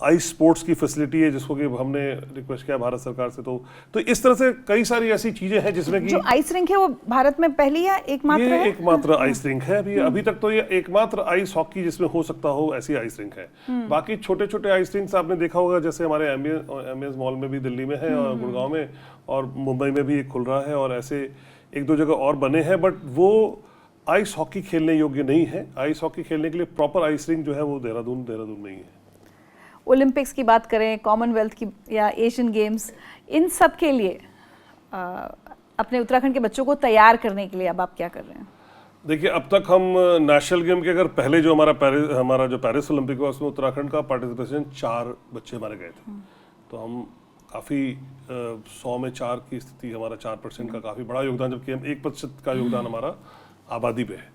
आइस स्पोर्ट्स की फैसिलिटी है, जिसको कि हमने रिक्वेस्ट किया भारत सरकार से। तो इस तरह से कई सारी ऐसी चीजें हैं जिसमें कि जो आइस रिंक है वो भारत में पहली या एकमात्र है? ये एकमात्र आइस रिंक है अभी तक, तो ये एकमात्र आइस हॉकी जिसमें हो सकता हो ऐसी आइस रिंक है। बाकी छोटे छोटे आइस रिंक्स आपने देखा होगा, जैसे हमारे एमएस मॉल में भी दिल्ली में है, और गुड़गांव में, और मुंबई में भी एक खुल रहा है, और ऐसे 1-2 जगह और बने हैं, बट वो आइस हॉकी खेलने योग्य नहीं है। आइस हॉकी खेलने के लिए प्रॉपर आइस रिंक जो है वो देहरादून में ही है। ओलंपिक्स की बात करें, कॉमनवेल्थ की या एशियन गेम्स, इन सब के लिए अपने उत्तराखंड के बच्चों को तैयार करने के लिए अब आप क्या कर रहे हैं? देखिए, अब तक हम नेशनल गेम के, अगर पहले जो हमारा जो पेरिस ओलंपिक हुआ उसमें उत्तराखंड का पार्टिसिपेशन 4 बच्चे हमारे गए थे, तो हम काफ़ी 100 में 4 की स्थिति, हमारा 4% का काफ़ी बड़ा योगदान, जबकि हम 1% का योगदान हमारा आबादी पे है।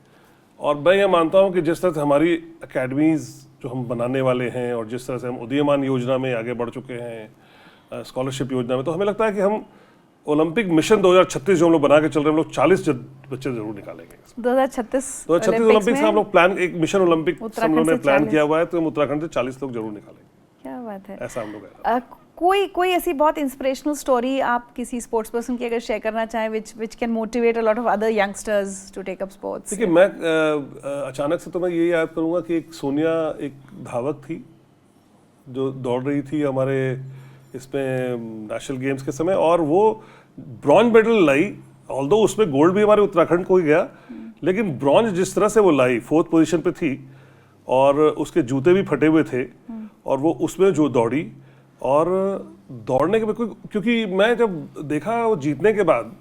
और मैं ये मानता हूँ कि जिस तरह से हमारी अकेडमीज़ जो हम बनाने वाले हैं, और जिस तरह से हम उदीयमान योजना में आगे बढ़ चुके हैं, स्कॉलरशिप योजना में, तो हमें लगता है कि हम ओलंपिक मिशन 2036 जो हम लोग बना के चल रहे हैं, हम लोग 40 बच्चे जरूर निकालेंगे। 2036 ओलंपिक्स का हम लोग प्लान, एक मिशन ओलंपिक हम लोगों ने प्लान किया हुआ है, तो हम उत्तराखंड से 40 लोग जरूर निकालेंगे। क्या बात है, ऐसा हम लोग कोई ऐसी बहुत इंस्पिरेशनल स्टोरी आप किसी स्पोर्ट्स पर्सन की अगर शेयर करना चाहें which can motivate a lot of other youngsters to take up sports? देखिए, मैं अचानक से तो मैं ये याद करूंगा कि एक सोनिया एक धावक थी जो दौड़ रही थी हमारे इसमें नेशनल गेम्स के समय, और वो ब्रॉन्ज मेडल लाई, ऑल्दो उसमें गोल्ड भी हमारे उत्तराखंड को ही गया, लेकिन ब्रॉन्ज जिस तरह से वो लाई, 4th पोजीशन पे थी, और उसके जूते भी फटे हुए थे, और वो उसमें जो दौड़ी, और दौड़ने के बाद, क्योंकि मैं जब देखा वो जीतने के बाद,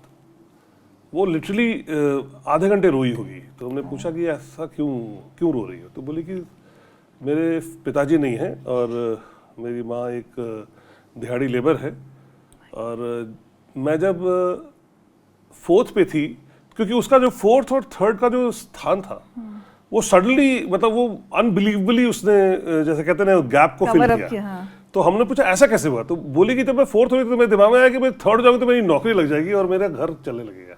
वो लिटरली आधे घंटे रोई होगी। तो हमने पूछा कि ऐसा क्यों रो रही हो? तो बोली कि मेरे पिताजी नहीं हैं, और मेरी माँ एक दिहाड़ी लेबर है, और मैं जब 4th पे थी, क्योंकि उसका जो 4th और 3rd का जो स्थान था, वो सडनली, मतलब वो अनबिलीवेबली उसने, जैसे कहते हैं, गैप को फिल किया। हाँ। तो हमने पूछा ऐसा कैसे हुआ? तो बोली कि जब मैं 4th हुई तो मेरे दिमाग में आया कि मैं 3rd जाऊंगी तो मेरी नौकरी लग जाएगी और मेरा घर चलने लगेगा।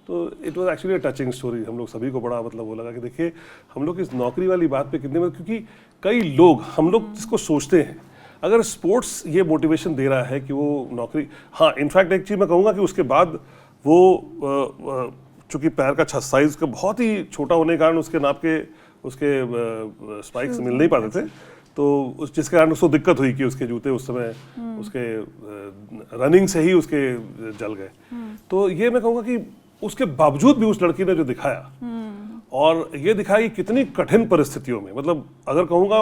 तो it was actually a touching story. हम लोग सभी को बड़ा मतलब वो लगा कि देखिए हम लोग इस नौकरी वाली बात पे कितने, क्योंकि कई लोग, हम लोग जिसको सोचते हैं, अगर स्पोर्ट्स ये मोटिवेशन दे रहा है कि वो नौकरी, हाँ, इनफैक्ट एक चीज़ मैं कहूँगा कि उसके बाद वो चूँकि पैर का साइज का बहुत ही छोटा होने के कारण उसके नाप के उसके स्पाइक्स मिल नहीं पाते थे, तो जिसके कारण उसको दिक्कत हुई कि उसके जूते उस समय उसके रनिंग से ही उसके जल गए। तो ये मैं कहूँगा कि उसके बावजूद भी उस लड़की ने जो दिखाया, और ये दिखाया कि कितनी कठिन परिस्थितियों में, मतलब अगर कहूँगा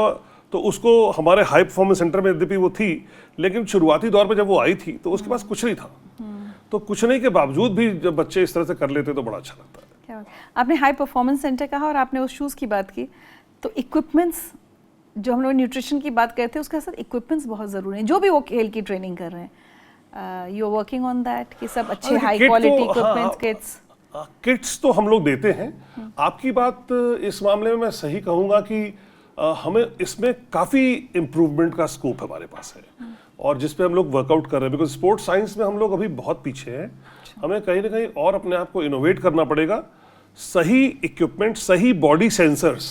तो उसको हमारे हाई परफॉर्मेंस सेंटर में यद्यपि वो थी, लेकिन शुरुआती दौर पे जब वो आई थी तो उसके पास कुछ नहीं था। तो कुछ नहीं के बावजूद भी जब बच्चे इस तरह से कर लेते तो बड़ा अच्छा लगता है। क्या बात। आपने हाई परफॉर्मेंस सेंटर कहा और आपने उस शूज़ की बात की, तो इक्विपमेंट्स, जो हम लोग न्यूट्रिशन की बात करते हैं उसके साथ इक्विपमेंट्स बहुत ज़रूरी हैं, जो भी वो खेल की ट्रेनिंग कर रहे हैं। You are working on that कि सब अच्छे high quality equipments, kits? Kits तो हम लोग देते हैं। आपकी बात इस मामले में मैं सही कहूँगा कि हमें इसमें काफ़ी इम्प्रूवमेंट का स्कोप हमारे पास है और जिस पे हम लोग वर्कआउट कर रहे हैं, बिकॉज स्पोर्ट्स साइंस में हम लोग अभी बहुत पीछे हैं। हमें कहीं ना कहीं और अपने आप को इनोवेट करना पड़ेगा। सही इक्विपमेंट, सही बॉडी सेंसर्स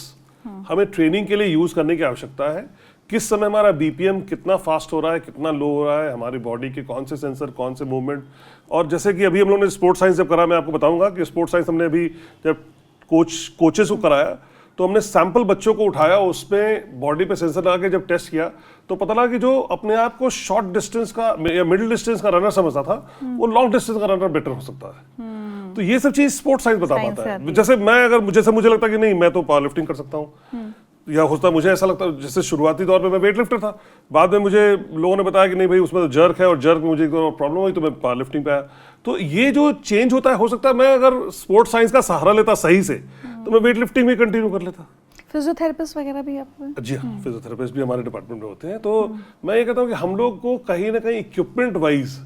हमें ट्रेनिंग के लिए यूज़ करने की आवश्यकता है। किस समय हमारा बीपीएम कितना फास्ट हो रहा है, कितना लो हो रहा है, हमारी बॉडी के कौन से सेंसर, कौन से मूवमेंट। और जैसे कि अभी हम लोगों ने स्पोर्ट्स साइंस जब करा, मैं आपको बताऊंगा कि स्पोर्ट्स साइंस हमने अभी जब कोचेस को कराया तो हमने सैंपल बच्चों को उठाया, उसमें बॉडी पे सेंसर लगा के जब टेस्ट किया तो पता लगा कि जो अपने आप को शॉर्ट डिस्टेंस का या मिडिल डिस्टेंस का रनर समझता था वो लॉन्ग डिस्टेंस का रनर बेटर हो सकता है। तो ये सब चीज स्पोर्ट्स साइंस बता पाता है। जैसे मैं अगर जैसे मुझे लगता है कि नहीं मैं तो पावर लिफ्टिंग कर सकता हूँ, या होता मुझे ऐसा लगता है, जैसे शुरुआती दौर में मैं वेट लिफ्टर था, बाद में मुझे लोगों ने बताया कि नहीं भाई उसमें तो जर्क है और जर्क में मुझे प्रॉब्लम हुई तो मैं पावर लिफ्टिंग पे आया। तो ये जो चेंज होता है, हो सकता है मैं अगर स्पोर्ट्स साइंस का सहारा लेता सही से तो मैं वेट लिफ्टिंग में कंटिन्यू कर लेता। फिजियोथेरेपिस्ट वगैरह भी आप? जी हाँ, फिजियोथेरेपिस्ट भी हमारे डिपार्टमेंट में होते हैं। तो मैं ये कहता हूँ कि हम लोग को कहीं ना कहीं इक्विपमेंट वाइज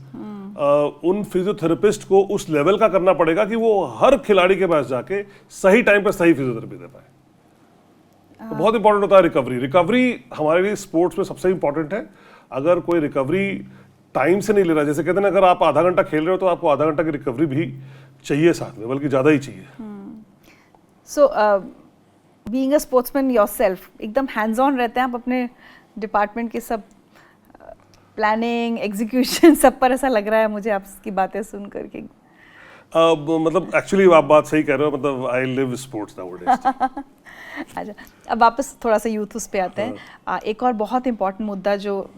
उन फिजियोथेरेपिस्ट को उस लेवल का करना पड़ेगा कि वो हर खिलाड़ी के पास जाके सही टाइम पर सही फिजियोथेरेपी दे पाए। तो बहुत इंपॉर्टेंट होता है रिकवरी हमारे लिए स्पोर्ट्स में सबसे इंपॉर्टेंट है। अगर कोई रिकवरी टाइम से नहीं ले रहा, जैसे कहते हैं ना, अगर आप आधा घंटा खेल रहे हो तो आपको आधा घंटा की रिकवरी भी चाहिए साथ में, बल्कि ज़्यादा ही चाहिए। So being a sportsman yourself, एकदम हैंड्स ऑन रहते हैं आप अपने डिपार्टमेंट के सब प्लानिंग, एग्जीक्यूशन सब पर, ऐसा लग रहा है मुझे आपकी बातें सुन करके। मतलब एक्चुअली आप बात सही कह रहे हो, मतलब आई लिव स्पोर्ट्स नाउअडेज। अच्छा, अब वापस थोड़ा सा यूथ उस पे आते हैं। एक और बहुत इंपॉर्टेंट मुद्दा जो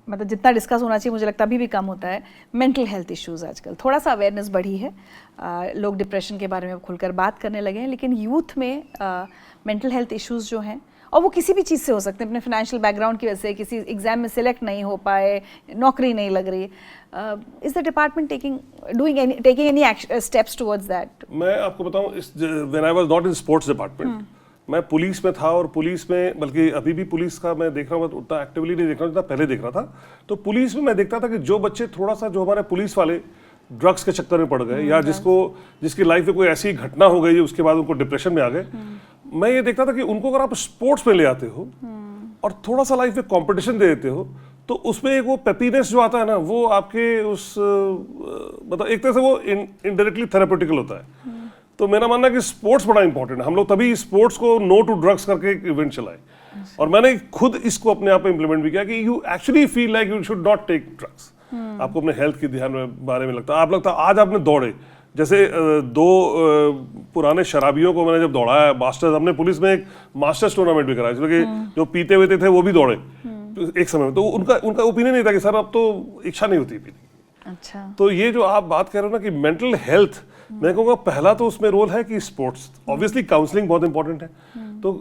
मतलब जितना डिस्कस होना चाहिए मुझे लगता है अभी भी कम होता है, मेंटल हेल्थ इश्यूज़। आजकल थोड़ा सा अवेयरनेस बढ़ी है, लोग डिप्रेशन के बारे में खुलकर बात करने लगे हैं, लेकिन यूथ में मेंटल हेल्थ इश्यूज़ जो हैं, और वो किसी भी चीज़ से हो सकते हैं, अपने फाइनेंशियल बैकग्राउंड की वजह से, किसी एग्जाम में सिलेक्ट नहीं हो पाए, नौकरी नहीं लग रही, is the department taking any steps towards that? मैं आपको बताऊं, when I was not in sports department, मैं पुलिस में था, और पुलिस में, बल्कि अभी भी पुलिस का मैं देख रहा हूँ, उतना एक्टिवली नहीं देख रहा हूँ जितना पहले देख रहा था। तो पुलिस में मैं देखता था कि जो बच्चे थोड़ा सा, जो हमारे पुलिस वाले ड्रग्स के चक्कर में पड़ गए, या जिसकी लाइफ में कोई ऐसी घटना हो गई उसके बाद उनको डिप्रेशन में आ गए, मैं ये देखता था कि उनको अगर आप स्पोर्ट्स में ले आते हो और थोड़ा सा लाइफ में कंपटीशन दे देते हो, तो उसमें एक वो पेपीनेस जो आता है ना, वो आपके उस मतलब एक तरह से वो इनडायरेक्टली थेरेपेटिकल होता है। तो मेरा मानना है कि स्पोर्ट्स बड़ा इंपॉर्टेंट है। हम लोग तभी स्पोर्ट्स को नो टू ड्रग्स करके एक इवेंट चलाए, और मैंने खुद इसको अपने आप में इंप्लीमेंट भी किया कि you actually feel like you should not take drugs. आपको अपने हेल्थ की ध्यान में बारे में लगता है, आप लगता है आज आपने दौड़े, जैसे दो पुराने शराबियों को मैंने जब दौड़ाया मास्टर्स, हमने पुलिस में एक मास्टर्स टूर्नामेंट भी कराया, जिसमें जो पीते हुए थे वो भी दौड़े एक समय में। तो उनका ओपिनियन नहीं था कि सर अब तो इच्छा नहीं होती पीने की। अच्छा, तो ये जो आप बात कर रहे हो ना कि मेंटल हेल्थ, मैं कहूँगा पहला तो उसमें रोल है कि स्पोर्ट्स, ऑब्वियसली काउंसलिंग बहुत इंपॉर्टेंट है। तो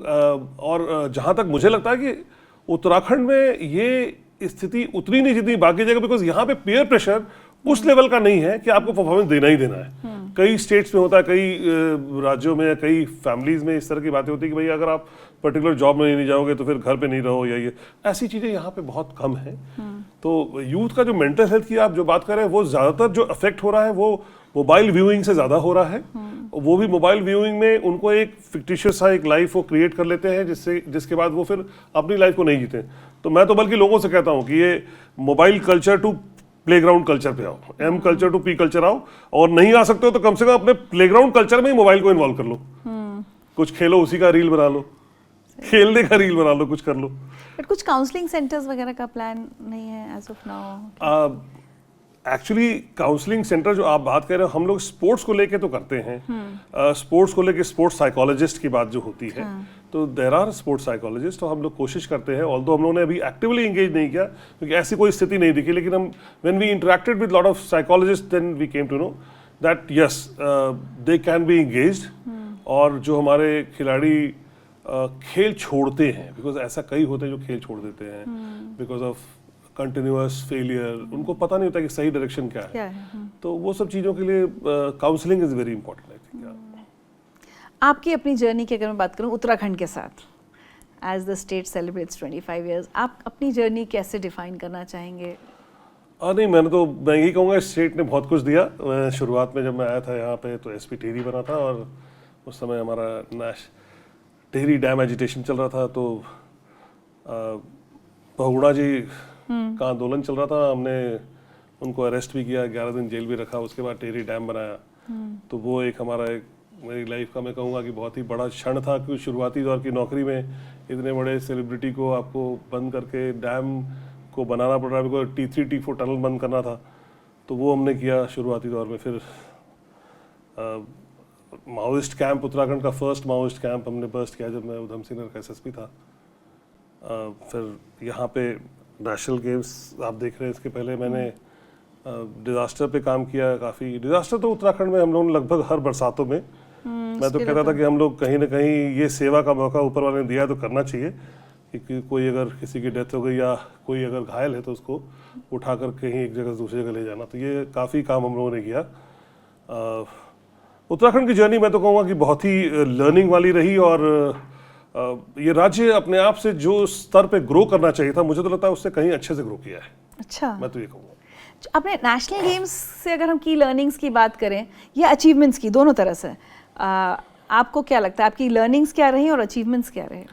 और जहाँ तक मुझे लगता है कि उत्तराखंड में ये स्थिति उतनी नहीं जितनी बाकी जगह, बिकॉज यहाँ पे पीयर प्रेशर उस लेवल का नहीं है कि आपको परफॉर्मेंस देना ही देना है। कई स्टेट्स में होता है, कई राज्यों में, कई फैमिलीज में इस तरह की बातें होती है कि भाई अगर आप पर्टिकुलर जॉब में नहीं जाओगे तो फिर घर पे नहीं रहो, या ये ऐसी चीज़ें यहाँ पे बहुत कम है। तो यूथ का जो मेंटल हेल्थ की आप जो बात कर रहे हैं, वो ज़्यादातर जो अफेक्ट हो रहा है वो मोबाइल व्यूइंग से ज़्यादा हो रहा है। वो भी मोबाइल व्यूइंग में उनको एक फिक्टिशियस सा एक लाइफ वो क्रिएट कर लेते हैं, जिसके बाद वो फिर अपनी लाइफ को नहीं जीते। तो मैं तो बल्कि लोगों से कहता हूँ कि ये mobile culture to playground culture पे आओ, M culture to P culture आओ, और नहीं आ सकते हो तो कम से कम अपने प्लेग्राउंड कल्चर में ही मोबाइल को इन्वॉल्व कर लो। कुछ खेलो, उसी का रील बना लो, खेलने का रील बना लो, कुछ कर लो। बट कुछ काउंसलिंग सेंटर्स वगैरह का प्लान नहीं है as of now? Actually counselling centre जो आप बात कर रहे हो, हम लोग स्पोर्ट्स को लेके तो करते हैं। स्पोर्ट्स को लेके स्पोर्ट्स साइकोलॉजिस्ट की बात जो होती है, तो देयर आर स्पोर्ट्स साइकोलॉजिस्ट, तो हम लोग कोशिश करते हैं। ऑल्दो हम लोगों ने अभी एक्टिवली एंगेज नहीं किया क्योंकि ऐसी कोई स्थिति नहीं दिखी, लेकिन हम when we interacted with lot of psychologist then we came to know that yes they can be engaged. और जो हमारे खिलाड़ी खेल छोड़ते हैं, बिकॉज ऐसा कई होते हैं जो खेल छोड़ देते हैं बिकॉज ऑफ कंटिन्यूअस फेलियर, उनको पता नहीं होता कि सही डायरेक्शन क्या है। तो वो सब चीज़ों के लिए counselling is very important I think. आपकी अपनी जर्नी की अगर मैं बात करूं उत्तराखंड के साथ, as the state celebrates 25 years, आप अपनी जर्नी कैसे डिफाइन करना चाहेंगे? नहीं, मैं यही कहूँगा स्टेट ने बहुत कुछ दिया। शुरुआत में जब मैं आया था यहाँ पे तो एसपी टिहरी बना था और उस समय हमारा टिहरी डैम एजिटेशन चल रहा था, तो बहुगुणा जी का आंदोलन चल रहा था। हमने उनको अरेस्ट भी किया, 11 दिन जेल भी रखा, उसके बाद टिहरी डैम बनाया। तो वो एक मेरी लाइफ का मैं कहूँगा कि बहुत ही बड़ा क्षण था कि शुरुआती दौर की नौकरी में इतने बड़े सेलिब्रिटी को आपको बंद करके डैम को बनाना पड़ रहा है, बिकॉज T3 T4 टनल बंद करना था। तो वो हमने किया शुरुआती दौर में। फिर माओइस्ट कैंप, उत्तराखंड का फर्स्ट माओइस्ट कैंप हमने बर्स्ट किया जब मैं उधम सिंह नगर का SSP था। फिर यहाँ पे नेशनल गेम्स आप देख रहे हैं, इसके पहले मैंने डिज़ास्टर पे काम किया काफ़ी। डिज़ास्टर तो उत्तराखंड में हम लोग लगभग हर बरसातों में, मैं तो कहता था कि हम लोग कहीं ना कहीं ये सेवा का मौका ऊपर वाले ने दिया तो करना चाहिए कि कोई अगर किसी की डेथ हो गई या कोई अगर घायल है तो उसको उठाकर कहीं एक जगह से दूसरी जगह ले जाना। तो ये काफ़ी काम हम लोगों ने किया। उत्तराखंड की जर्नी मैं तो कहूँगा कि बहुत ही लर्निंग वाली रही, और ये राज्य अपने आप से जो स्तर पे ग्रो करना चाहिए था, मुझे तो लगता है उससे कहीं अच्छे से ग्रो किया है। अच्छा, मैं तो ये कहूँगा। अपने नेशनल गेम्स से अगर हम की लर्निंग्स की बात करें या अचीवमेंट्स की, दोनों तरह से, आपको क्या लगता है आपकी लर्निंग्स क्या रही और अचीवमेंट्स क्या रहे?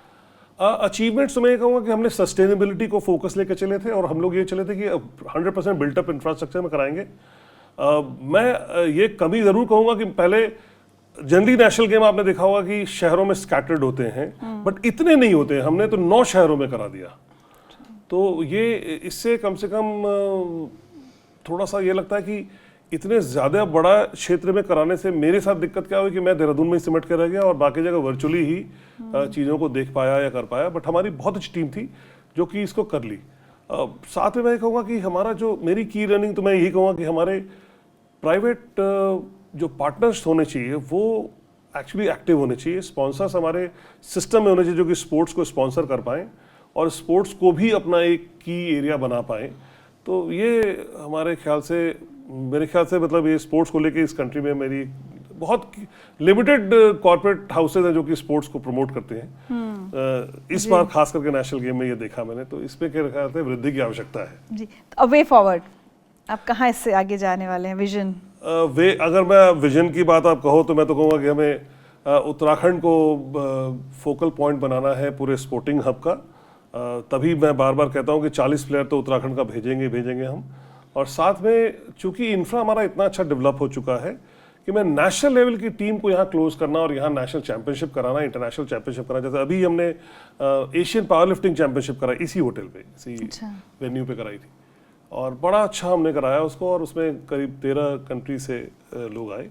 अचीवमेंट्स तो मैं ये कहूँगा कि हमने सस्टेनेबिलिटी को फोकस लेकर चले थे, और हम लोग ये चले थे कि 100% बिल्टअप इंफ्रास्ट्रक्चर में कराएंगे। मैं ये कमी ज़रूर कहूँगा कि पहले जनरली नेशनल गेम आपने देखा होगा कि शहरों में स्कैटर्ड होते हैं, बट इतने नहीं होते हैं। हमने तो 9 शहरों में करा दिया। तो ये इससे कम से कम थोड़ा सा ये लगता है कि इतने ज़्यादा बड़ा क्षेत्र में कराने से मेरे साथ दिक्कत क्या हुई कि मैं देहरादून में ही सिमट के रह गया और बाकी जगह वर्चुअली ही चीज़ों को देख पाया या कर पाया। बट हमारी बहुत अच्छी टीम थी जो कि इसको कर ली। साथ में मैं कहूँगा कि हमारा जो मेरी की लर्निंग, तो मैं यही कहूँगा कि हमारे प्राइवेट जो पार्टनर्स होने चाहिए वो एक्चुअली एक्टिव होने चाहिए। स्पॉन्सर्स हमारे सिस्टम में होने चाहिए जो कि स्पोर्ट्स को स्पॉन्सर कर पाएँ और स्पोर्ट्स को भी अपना एक की एरिया बना पाएँ। तो ये हमारे ख्याल से, मेरे ख्याल से मतलब ये स्पोर्ट्स को लेके इस कंट्री में मेरी बहुत लिमिटेड कॉर्पोरेट हाउसेज हैं जो कि स्पोर्ट्स को प्रमोट करते हैं। इस बार खास करके नेशनल गेम में ये देखा मैंने, तो इस पे के ख्याल से वृद्धि की आवश्यकता है जी। तो वे फॉरवर्ड आप कहाँ इससे आगे जाने वाले हैं? विजन अगर मैं विजन की बात आप कहो तो मैं तो कहूँगा कि हमें उत्तराखंड को फोकल पॉइंट बनाना है पूरे स्पोर्टिंग हब का। तभी मैं बार बार कहता हूँ कि 40 प्लेयर तो उत्तराखंड का भेजेंगे हम। और साथ में चूंकि इंफ्रा हमारा इतना अच्छा डेवलप हो चुका है कि मैं नेशनल लेवल की टीम को यहाँ क्लोज करना और यहाँ नेशनल चैंपियनशिप कराना, इंटरनेशनल चैंपियनशिप कराना। जैसे अभी हमने एशियन पावर लिफ्टिंग चैंपियनशिप कराई इसी होटल पे, इसी वेन्यू पे कराई थी, और बड़ा अच्छा हमने कराया उसको, और उसमें करीब 13 कंट्री से लोग आए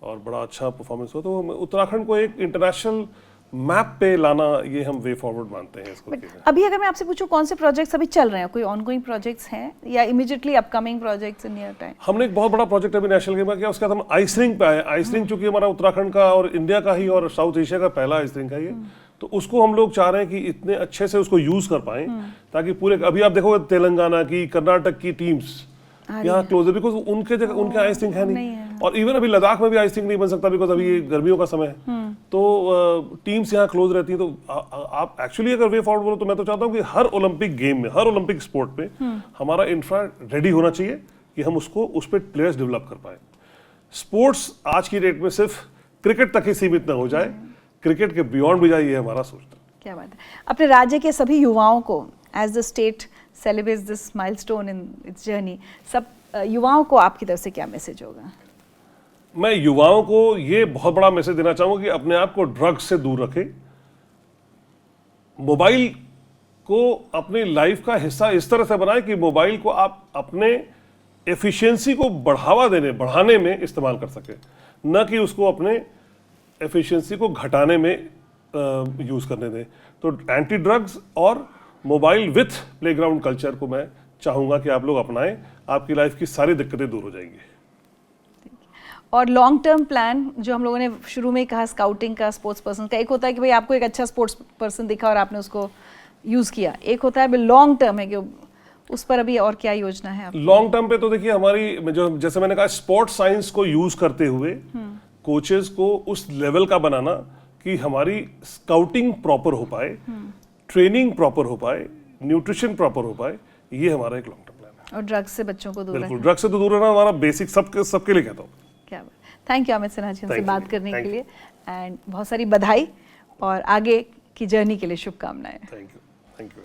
और बड़ा अच्छा परफॉर्मेंस हुआ। तो उत्तराखंड को एक इंटरनेशनल मैप पे लाना, ये हम वे फॉरवर्ड मानते हैं इसको। अभी अगर मैं आपसे पूछूं कौन से प्रोजेक्ट्स अभी चल रहे हैं, कोई ऑनगोइंग प्रोजेक्ट्स हैं या immediately upcoming projects in near time? हमने एक बहुत बड़ा प्रोजेक्ट अभी नेशनल गेम का किया, उसके बाद हम आइस रिंग पे आए। आइस रिंग चूंकि हमारा उत्तराखंड का और इंडिया का ही और साउथ एशिया का पहला आइस रिंग है ये, तो उसको हम लोग चाह रहे हैं कि इतने अच्छे से उसको यूज कर पाएं ताकि पूरे, अभी आप देखोगे तेलंगाना की, कर्नाटक की टीम्स यहाँ क्लोज है, बिकॉज उनके जगह उनके आइस रिंक है नहीं। और इवन अभी लद्दाख में भी आइस रिंक नहीं बन सकता बिकॉज अभी ये गर्मियों का समय है। तो टीम्स यहाँ क्लोज रहती हैं। तो आप एक्चुअली अगर वे फॉरवर्ड बोलो तो मैं तो चाहता हूँ कि हर ओलंपिक गेम में, हर ओलंपिक स्पोर्ट पे हमारा इंफ्रा रेडी होना चाहिए कि हम उसको उस पर प्लेयर्स डेवलप कर पाए। स्पोर्ट्स आज की डेट में सिर्फ क्रिकेट तक ही सीमित ना हो जाए, क्रिकेट के बियॉन्ड भी जाए, ये हमारा सोचना। क्या बात है। अपने राज्य के सभी युवाओं को, as the state celebrates this milestone in its journey, सब युवाओं को आपकी तरफ से क्या मैसेज होगा? मैं युवाओं को ये बहुत बड़ा मैसेज देना चाहूँगा कि अपने आप को ड्रग्स से दूर रखें, मोबाइल को अपनी लाइफ का हिस्सा इस तरह से बनाएं कि मोबाइल को आप अपने एफिशिएंसी को बढ़ाने में इस्तेमाल कर सकें, न कि उसको अपने एफिशिएंसी को घटाने में यूज़ करने दें। तो एंटी ड्रग्स और मोबाइल विथ प्लेग्राउंड कल्चर को मैं चाहूँगा कि आप लोग अपनाएं, आपकी लाइफ की सारी दिक्कतें दूर हो जाएंगी। और लॉन्ग टर्म प्लान जो हम लोगों ने शुरू में ही कहा, स्काउटिंग का, स्पोर्ट्स पर्सन का, एक होता है कि भाई आपको एक अच्छा स्पोर्ट्स पर्सन दिखा और आपने उसको यूज़ किया, एक होता है लॉन्ग टर्म है कि उस पर अभी और क्या योजना है? लॉन्ग टर्म पे तो देखिए हमारी जो, जैसे मैंने कहा, स्पोर्ट्स साइंस को यूज करते हुए कोचेस को उस लेवल का बनाना कि हमारी स्काउटिंग प्रॉपर हो पाए, ट्रेनिंग प्रॉपर हो पाए, न्यूट्रिशन प्रॉपर हो पाए, ये हमारा एक लॉन्ग टर्म प्लान है। और ड्रग्स से बच्चों को दूर बिल्कुल, रखना। ड्रग्स से तो दूर रहना हमारा बेसिक सबके लिए कहता हूँ। क्या बात। थैंक यू अमित सिन्हा जी हमसे Thank you, बात करने thank के you. लिए, एंड बहुत सारी बधाई और आगे की जर्नी के लिए शुभकामनाएं। Thank you.